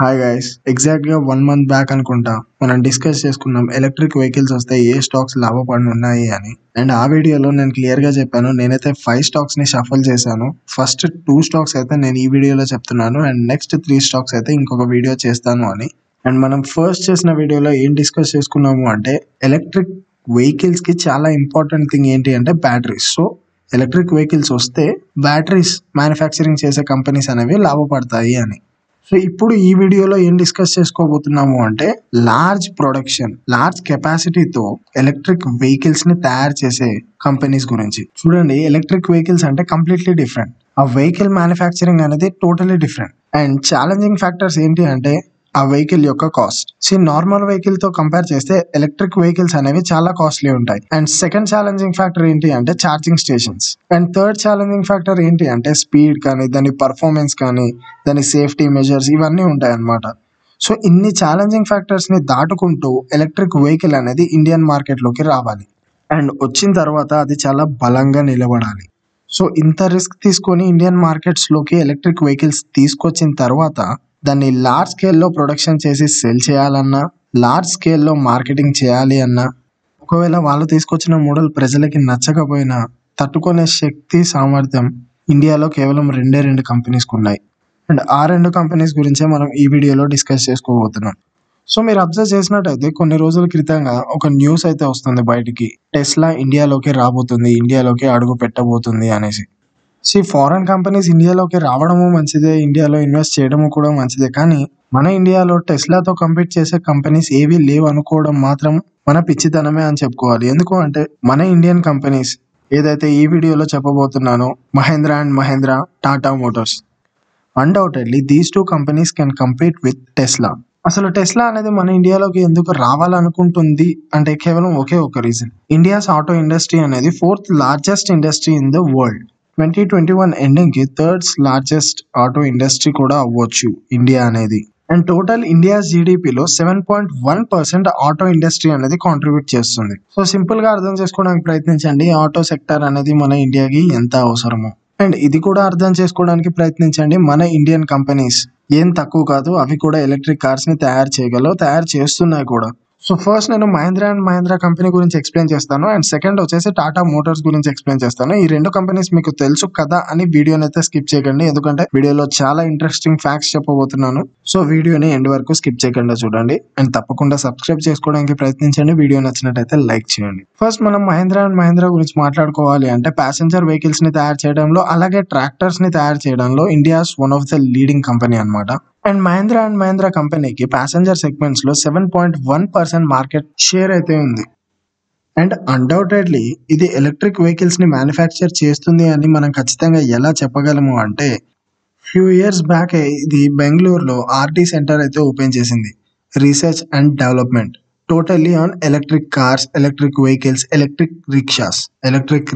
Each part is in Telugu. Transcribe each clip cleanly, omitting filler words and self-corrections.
హాయ్ గైస్, ఎగ్జాక్ట్‌గా 1 మంత్ బ్యాక్ అనుకుంటా మనం డిస్కస్ చేసుకున్నాం ఎలక్ట్రిక్ వెహికల్స్ వస్తే ఏ స్టాక్స్ లాభపడనున్నాయి అని. అండ్ ఆ వీడియోలో నేను క్లియర్‌గా చెప్పాను. నేనైతే 5 స్టాక్స్‌ని షఫుల్ చేశాను. ఫస్ట్ 2 స్టాక్స్ అయితే నేను ఈ వీడియోలో చెప్తున్నాను. అండ్ నెక్స్ట్ 3 స్టాక్స్ అయితే ఇంకొక వీడియో చేస్తాను అని. అండ్ మనం ఫస్ట్ చేసిన వీడియోలో ఏం డిస్కస్ చేసుకున్నాము అంటే ఎలక్ట్రిక్ వెహికల్స్‌కి చాలా ఇంపార్టెంట్ థింగ్ ఏంటి అంటే బ్యాటరీస్. సో ఎలక్ట్రిక్ వెహికల్స్ వస్తే బ్యాటరీస్ మ్యానుఫ్యాక్చరింగ్ చేసే కంపెనీస్ అనేవి లాభపడతాయి అని. సో ఇప్పుడు ఈ వీడియోలో ఏం డిస్కస్ చేసుకోబోతున్నాము అంటే లార్జ్ కెపాసిటీతో ఎలక్ట్రిక్ వెహికల్స్ ని తయారు చేసే కంపెనీస్ గురించి. చూడండి, ఎలక్ట్రిక్ వెహికల్స్ అంటే కంప్లీట్లీ డిఫరెంట్. ఆ వెహికల్ మ్యానుఫ్యాక్చరింగ్ అనేది totally different. And challenging factors ఏంటి అంటే ఆ వెహికల్ యొక్క కాస్ట్. నార్మల్ వెహికల్ తో కంపేర్ చేస్తే ఎలక్ట్రిక్ వెహికల్స్ అనేవి చాలా కాస్ట్లీ ఉంటాయి. అండ్ సెకండ్ ఛాలెంజింగ్ ఫ్యాక్టర్ ఏంటి అంటే charging stations. And third challenging factor ఏంటి అంటే స్పీడ్ కానీ, దాని పర్ఫార్మెన్స్ కానీ, దాని సేఫ్టీ మెజర్స్ ఇవన్నీ ఉంటాయి అన్నమాట. సో ఇన్ని ఛాలెంజింగ్ ఫ్యాక్టర్స్ ని దాటుకుంటూ ఎలక్ట్రిక్ వెహికల్ అనేది ఇండియన్ మార్కెట్ లోకి రావాలి. అండ్ వచ్చిన తర్వాత అది చాలా బలంగా నిలబడాలి. సో ఇంత రిస్క్ తీసుకొని ఇండియన్ మార్కెట్స్ లోకి ఎలక్ట్రిక్ వెహికల్స్ తీసుకొచ్చిన తర్వాత దాన్ని లార్జ్ స్కేల్లో ప్రొడక్షన్ చేసి సెల్ చేయాలన్నా, లార్జ్ స్కేల్లో మార్కెటింగ్ చేయాలి అన్నా, ఒకవేళ వాళ్ళు తీసుకొచ్చిన మోడల్ ప్రజలకి నచ్చకపోయినా తట్టుకునే శక్తి, సామర్థ్యం ఇండియాలో కేవలం 2 కంపెనీస్కి ఉన్నాయి. అండ్ ఆ 2 కంపెనీస్ గురించే మనం ఈ వీడియోలో డిస్కస్ చేసుకోబోతున్నాం. సో మీరు అబ్జర్వ్ చేసినట్టయితే కొన్ని రోజుల క్రితంగా ఒక న్యూస్ అయితే వస్తుంది బయటికి, టెస్లా ఇండియాలోకి రాబోతుంది, ఇండియాలోకి అడుగు పెట్టబోతుంది అనేసి. ఫారెన్ కంపెనీస్ ఇండియాలోకి రావడము మంచిదే, ఇండియాలో ఇన్వెస్ట్ చేయడము కూడా మంచిదే. కానీ మన ఇండియాలో టెస్లాతో కంపీట్ చేసే కంపెనీస్ ఏవి లేవు అనుకోవడం మాత్రం మన పిచ్చితనమే అని చెప్పుకోవాలి. ఎందుకు అంటే మన ఇండియన్ కంపెనీస్ ఏదైతే ఈ వీడియోలో చెప్పబోతున్నానో, Mahindra and Mahindra, Tata motors, undoubtedly these 2 companies can compete with Tesla. అసలు టెస్లా అనేది మన ఇండియాలోకి ఎందుకు రావాలనుకుంటుంది అంటే కేవలం ఒకే ఒక రీజన్. ఇండియాస్ ఆటో ఇండస్ట్రీ అనేది 4th largest industry in the world. 2021 ending కి 3rd లార్జెస్ట్ ఆటో ఇండస్ట్రీ కూడా అవ్వచ్చు ఇండియా అనేది. అండ్ టోటల్ ఇండియా జీడిపిలో 7.1% ఆటో ఇండస్ట్రీ అనేది కాంట్రిబ్యూట్ చేస్తుంది. సో సింపుల్ గా అర్థం చేసుకోవడానికి ప్రయత్నించండి ఆటో సెక్టర్ అనేది మన ఇండియాకి ఎంత అవసరమో. అండ్ ఇది కూడా అర్థం చేసుకోవడానికి ప్రయత్నించండి మన ఇండియన్ కంపెనీస్ ఏం తక్కువ కాదు, అవి కూడా ఎలక్ట్రిక్ కార్స్ ని తయారు చేస్తున్నాయి కూడా. సో ఫస్ట్ నేను మహేంద్ర అండ్ మహేంద్ర కంపెనీ గురించి ఎక్స్ప్లెయిన్ చేస్తాను. అండ్ సెకండ్ వచ్చేసి టాటా మోటార్స్ గురించి ఎక్స్ప్లెయిన్ చేస్తాను. ఈ 2 కంపెనీస్ మీకు తెలుసు కదా అని వీడియోని అయితే స్కిప్ చేయకండి, ఎందుకంటే వీడియోలో చాలా ఇంట్రెస్టింగ్ ఫ్యాక్ట్స్ చెప్పబోతున్నాను. సో వీడియోని ఎండ్ వరకు స్కిప్ చేయకుండా చూడండి. అండ్ తప్పకుండా సబ్స్క్రైబ్ చేసుకోవడానికి ప్రయత్నించండి. వీడియో నచ్చినట్టయితే లైక్ చేయండి. ఫస్ట్ మనం మహేంద్ర అండ్ మహేంద్ర గురించి మాట్లాడుకోవాలి అంటే ప్యాసింజర్ వెహికల్స్ ని తయారు చేయడంలో, అలాగే ట్రాక్టర్స్ ని తయారు చేయడంలో India's one of the leading company అన్నమాట. అండ్ మహేంద్ర కంపెనీకి ప్యాసింజర్ సెగ్మెంట్స్ లో 7.1% మార్కెట్ షేర్ అయితే ఉంది. అండ్ అన్డౌటెడ్లీ ఇది ఎలక్ట్రిక్ వెహికల్స్ ని మ్యానుఫ్యాక్చర్ చేస్తుంది అని మనం ఖచ్చితంగా ఎలా చెప్పగలము అంటే ఫ్యూ ఇయర్స్ బ్యాక్ ఇది బెంగళూరులో ఆర్టీ సెంటర్ అయితే ఓపెన్ చేసింది, research and development, totally on electric cars, electric vehicles, electric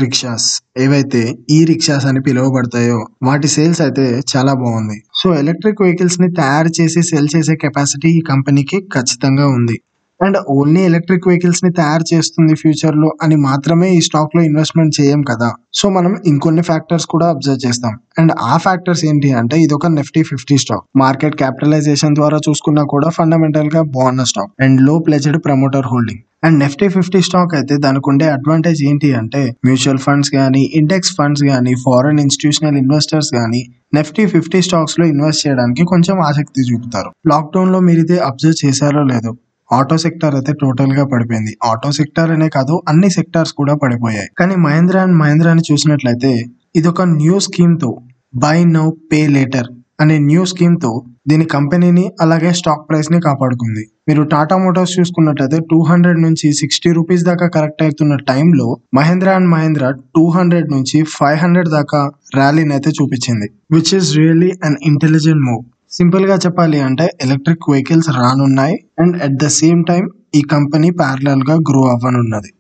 rickshaws ఏవైతే ఈ రిక్షాస్ అని పిలువబడతాయో వాటి సేల్స్ అయితే చాలా బాగుంది. సో ఎలక్ట్రిక్ వెహికల్స్ ని తయారు చేసి సెల్ చేసే కెపాసిటీ ఈ కంపెనీకి ఖచ్చితంగా ఉంది. అండ్ ఓన్లీ ఎలక్ట్రిక్ వెహికల్స్ ని తయారు చేస్తుంది ఫ్యూచర్ లో అని మాత్రమే ఈ స్టాక్ లో ఇన్వెస్ట్మెంట్ చేయం కదా. సో మనం ఇంకొన్ని ఫ్యాక్టర్స్ కూడా అబ్జర్వ్ చేస్తాం. అండ్ ఆ ఫ్యాక్టర్స్ ఏంటి అంటే ఇది ఒక నిఫ్టీ 50 స్టాక్, మార్కెట్ క్యాపిటలైజేషన్ ద్వారా చూసుకున్నా కూడా ఫండమెంటల్ గా బాగున్న స్టాక్, అండ్ లో pledged promoter holding. And Nifty 50 stock అయితే దానికి ఉండే అడ్వాంటేజ్ ఏంటి అంటే మ్యూచువల్ ఫండ్స్ కానీ, ఇండెక్స్ ఫండ్స్ కానీ, ఫారెన్ ఇన్స్టిట్యూషనల్ ఇన్వెస్టర్స్ కానీ నిఫ్టీ 50 స్టాక్స్ లో ఇన్వెస్ట్ చేయడానికి కొంచెం ఆసక్తి చూపుతారు. లాక్డౌన్ లో మీరు ఇది అబ్జర్వ్ చేశారో లేదో, ఆటో సెక్టర్ అయితే టోటల్ గా పడిపోయింది. ఆటో సెక్టర్ అనే కాదు, అన్ని సెక్టార్స్ కూడా పడిపోయాయి. కానీ మహేంద్ర అండ్ మహేంద్రని చూసినట్లయితే ఇది ఒక న్యూ స్కీమ్ తో, బై నౌ పే లేటర్ అనే న్యూ స్కీమ్ తో దీని కంపెనీని అలాగే స్టాక్ ప్రైస్ ని కాపాడుకుంది. మీరు టాటా మోటార్స్ చూసుకున్నట్లయితే 200 నుంచి 60 రూపీస్ దాకా కరెక్ట్ అవుతున్న టైంలో మహేంద్ర అండ్ మహేంద్ర 200 నుంచి 500 దాకా ర్యాలీని అయితే చూపించింది, which is really an intelligent move. Simple గా చెప్పాలి అంటే ఎలక్ట్రిక్ వెహికల్స్ రానున్నాయి and at the same time ఈ కంపెనీ ప్యారలల్ గా గ్రో అవ్వనున్నది.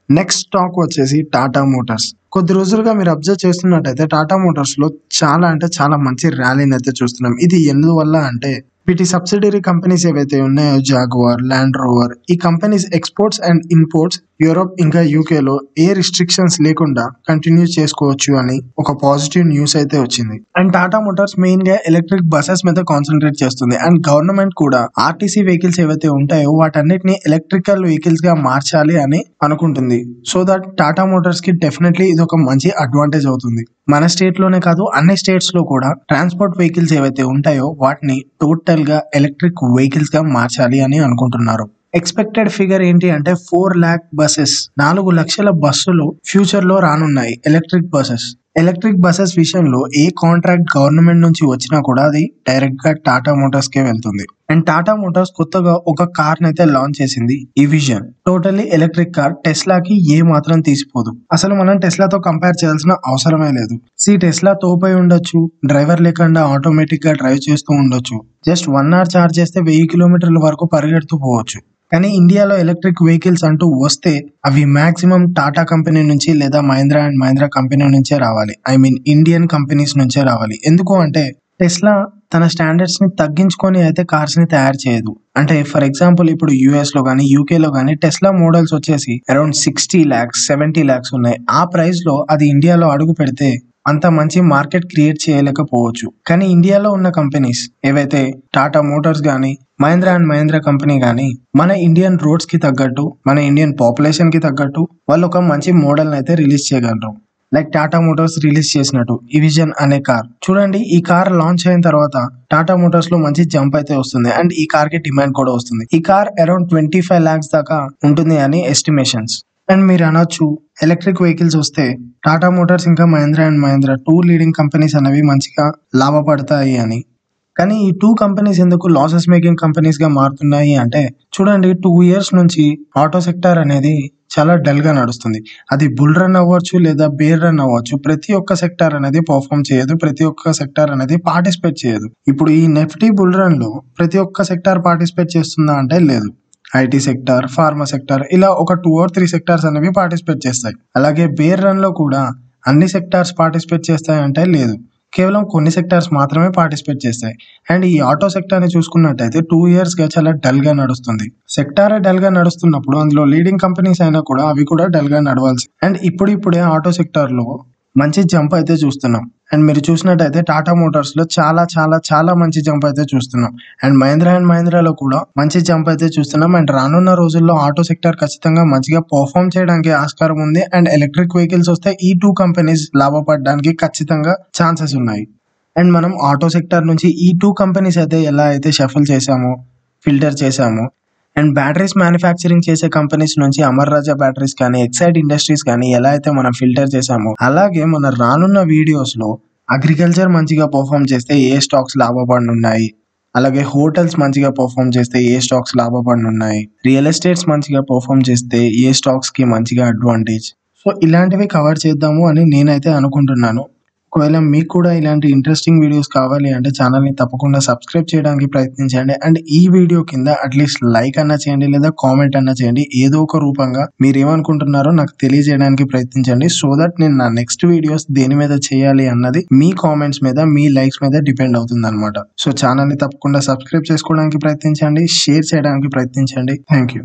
నెక్స్ట్ స్టాక్ వచ్చేసి టాటా మోటార్స్. కొద్ది రోజులుగా మీరు అబ్జర్వ్ చేస్తున్నట్టయితే టాటా మోటార్స్ లో చాలా అంటే చాలా మంచి ర్యాలీని అయితే చూస్తున్నాం. ఇది ఎందువల్ల అంటే వీటి సబ్సిడరీ కంపెనీస్ ఏవైతే ఉన్నాయో జాగువార్, ల్యాండ్ రోవర్, ఈ companies exports and imports Europe ఇంకా యూకేలో ఏ రిస్ట్రిక్షన్స్ లేకుండా కంటిన్యూ చేసుకోవచ్చు అని ఒక పాజిటివ్ న్యూస్ అయితే వచ్చింది. అండ్ టాటా మోటార్స్ మెయిన్ గా ఎలక్ట్రిక్ బసెస్ మీద కాన్సన్ట్రేట్ చేస్తుంది. అండ్ గవర్నమెంట్ కూడా ఆర్టీసీ వెహికల్స్ ఏవైతే ఉంటాయో వాటన్నిటిని ఎలక్ట్రికల్ వెహికల్స్ గా మార్చాలి అని అనుకుంటుంది. సో దట్ టాటా మోటార్స్ కి డెఫినెట్లీ ఇది ఒక మంచి అడ్వాంటేజ్ అవుతుంది. మన స్టేట్ లోనే కాదు, అన్ని స్టేట్స్ లో కూడా ట్రాన్స్పోర్ట్ వెహికల్స్ ఏవైతే ఉంటాయో వాటిని టోటల్ గా ఎలక్ట్రిక్ వెహికల్స్ గా మార్చాలి అని అనుకుంటున్నారు. ఎక్స్పెక్టెడ్ ఫిగర్ ఏంటి అంటే 4 lakh బసెస్, 4 లక్షల బస్సులు ఫ్యూచర్ లో రానున్నాయి ఎలక్ట్రిక్ బసెస్. ఎలక్ట్రిక్ బసెస్ విషయంలో ఏ కాంట్రాక్ట్ గవర్నమెంట్ నుంచి వచ్చినా కూడా అది డైరెక్ట్ గా టాటా మోటార్స్ కే వెళ్తుంది. అండ్ టాటా మోటార్స్ కొత్తగా ఒక కార్ నైతే లాంచ్ చేసింది, ఈ విజన్. Totally electric car. టెస్లాకి ఏ మాత్రం తీసిపోదు. అసలు మనం టెస్లాతో కంపేర్ చేయాల్సిన అవసరమే లేదు. టెస్లా తోపై ఉండొచ్చు, డ్రైవర్ లేకుండా ఆటోమేటిక్ గా డ్రైవ్ చేస్తూ ఉండొచ్చు, జస్ట్ 1 hour ఛార్జ్ చేస్తే 1000 kilometers వరకు పరిగెడుతూ పోవచ్చు. కానీ ఇండియాలో ఎలక్ట్రిక్ వెహికల్స్ అంటూ వస్తే అవి మాక్సిమం టాటా కంపెనీ నుంచి లేదా మహీంద్రా అండ్ మహీంద్రా కంపెనీ నుంచే రావాలి. ఐ మీన్ ఇండియన్ కంపెనీస్ నుంచే రావాలి. ఎందుకు అంటే టెస్లా తన స్టాండర్డ్స్ ని తగ్గించుకొని అయితే కార్స్ ని తయారు చేయదు. అంటే ఫర్ ఎగ్జాంపుల్ ఇప్పుడు యుఎస్ లో గానీ యూకే లో గానీ టెస్లా మోడల్స్ వచ్చేసి అరౌండ్ 60 lakhs 70 lakhs ఉన్నాయి. ఆ ప్రైస్ లో అది ఇండియాలో అడుగు పెడితే అంత మంచి మార్కెట్ క్రియేట్ చేయలేకపోవచ్చు. కానీ ఇండియాలో ఉన్న కంపెనీస్ ఏవైతే టాటా మోటార్స్ గానీ మహీంద్రా అండ్ మహీంద్రా కంపెనీ గానీ మన ఇండియన్ రోడ్స్ కి తగ్గట్టు, మన ఇండియన్ పాపులేషన్ కి తగ్గట్టు వాళ్ళు ఒక మంచి మోడల్ అయితే రిలీజ్ చేయగలరు. లైక్ టాటా మోటార్స్ రిలీజ్ చేసినట్టు ఈ విజన్ అనే కార్ చూడండి. ఈ కార్ లాంచ్ అయిన తర్వాత టాటా మోటార్స్ లో మంచి జంప్ అయితే వస్తుంది. అండ్ ఈ కార్ కి డిమాండ్ కూడా వస్తుంది. ఈ కార్ అరౌండ్ 25 lakhs దాకా ఉంటుంది అని ఎస్టిమేషన్స్. అండ్ మీరు అనొచ్చు ఎలక్ట్రిక్ వెహికల్స్ వస్తే టాటా మోటార్స్ ఇంకా Mahindra and Mahindra 2 leading companies అనేవి మంచిగా లాభపడతాయి అని. కానీ ఈ 2 కంపెనీస్ ఎందుకు లాసెస్ మేకింగ్ కంపెనీస్ గా మారుతున్నాయి అంటే చూడండి, 2 years నుంచి ఆటో సెక్టార్ అనేది చాలా డల్ గా నడుస్తుంది. అది బుల్ రన్ అవ్వచ్చు లేదా బేర్ రన్ అవ్వచ్చు, ప్రతి ఒక్క సెక్టార్ అనేది పర్ఫామ్ చేయదు, ప్రతి ఒక్క సెక్టార్ అనేది పార్టిసిపేట్ చేయదు. ఇప్పుడు ఈ నెఫ్టీ బుల్ రన్ లో ప్రతి ఒక్క సెక్టార్ పార్టిసిపేట్ చేస్తుందా అంటే లేదు. ఐటీ సెక్టార్, ఫార్మా సెక్టార్ ఇలా ఒక 2 or 3 సెక్టార్స్ అనేవి పార్టిసిపేట్ చేస్తాయి. అలాగే బేర్ రన్ లో కూడా అన్ని సెక్టార్స్ పార్టిసిపేట్ చేస్తాయి అంటే లేదు, కేవలం కొన్ని సెక్టార్స్ మాత్రమే పార్టిసిపేట్ చేస్తాయి. అండ్ ఈ ఆటో సెక్టార్ ని చూసుకున్నట్టయితే 2 years గా చాలా డల్ గా నడుస్తుంది. సెక్టార్ డల్ గా నడుస్తున్నప్పుడు అందులో లీడింగ్ కంపెనీస్ అయినా కూడా అవి కూడా డల్ గా నడవాల్సి. అండ్ ఇప్పుడే ఆటో సెక్టార్ లో మంచి జంప్ అయితే చూస్తున్నాం. అండ్ మీరు చూసినట్టయితే టాటా మోటార్స్ లో చాలా చాలా చాలా మంచి జంప్ అయితే చూస్తున్నాం. అండ్ మహీంద్రాలో కూడా మంచి జంప్ అయితే చూస్తున్నాం. అండ్ రానున్న రోజుల్లో ఆటో సెక్టార్ ఖచ్చితంగా మంచిగా పర్ఫామ్ చేయడానికి ఆస్కారం ఉంది. అండ్ ఎలక్ట్రిక్ వెహికల్స్ వస్తే ఈ 2 కంపెనీస్ లాభపడడానికి ఖచ్చితంగా ఛాన్సెస్ ఉన్నాయి. అండ్ మనం ఆటో సెక్టార్ నుంచి ఈ 2 కంపెనీస్ అయితే ఎలా అయితే షఫల్ చేసామో, ఫిల్టర్ చేసామో, అండ్ బ్యాటరీస్ మ్యానుఫ్యాక్చరింగ్ చేసే కంపెనీస్ నుంచి అమర్ రాజా బ్యాటరీస్ కానీ ఎక్సైడ్ ఇండస్ట్రీస్ కానీ ఎలా అయితే మనం ఫిల్టర్ చేసామో, అలాగే మన రానున్న వీడియోస్ లో అగ్రికల్చర్ మంచిగా పర్ఫామ్ చేస్తే ఏ స్టాక్స్ లాభపడనున్నాయి, అలాగే హోటల్స్ మంచిగా పర్ఫామ్ చేస్తే ఏ స్టాక్స్ లాభపడనున్నాయి, రియల్ ఎస్టేట్స్ మంచిగా పర్ఫామ్ చేస్తే ఏ స్టాక్స్ కి మంచిగా అడ్వాంటేజ్, సో ఇలాంటివి కవర్ చేద్దాము అని నేనైతే అనుకుంటున్నాను. ఒకవేళ మీకు కూడా ఇలాంటి ఇంట్రెస్టింగ్ వీడియోస్ కావాలి అంటే ఛానల్ ని తప్పకుండా సబ్స్క్రైబ్ చేయడానికి ప్రయత్నించండి. అండ్ ఈ వీడియో కింద అట్లీస్ట్ లైక్ అన్నా చేయండి లేదా కామెంట్ అన్నా చేయండి. ఏదో ఒక రూపంగా మీరు ఏమనుకుంటున్నారో నాకు తెలియజేయడానికి ప్రయత్నించండి. సో దట్ నేను నా నెక్స్ట్ వీడియోస్ దేని మీద చేయాలి అన్నది మీ కామెంట్స్ మీద, మీ లైక్స్ మీద డిపెండ్ అవుతుంది అనమాట. సో ఛానల్ ని తప్పకుండా సబ్స్క్రైబ్ చేసుకోవడానికి ప్రయత్నించండి, షేర్ చేయడానికి ప్రయత్నించండి. Thank you.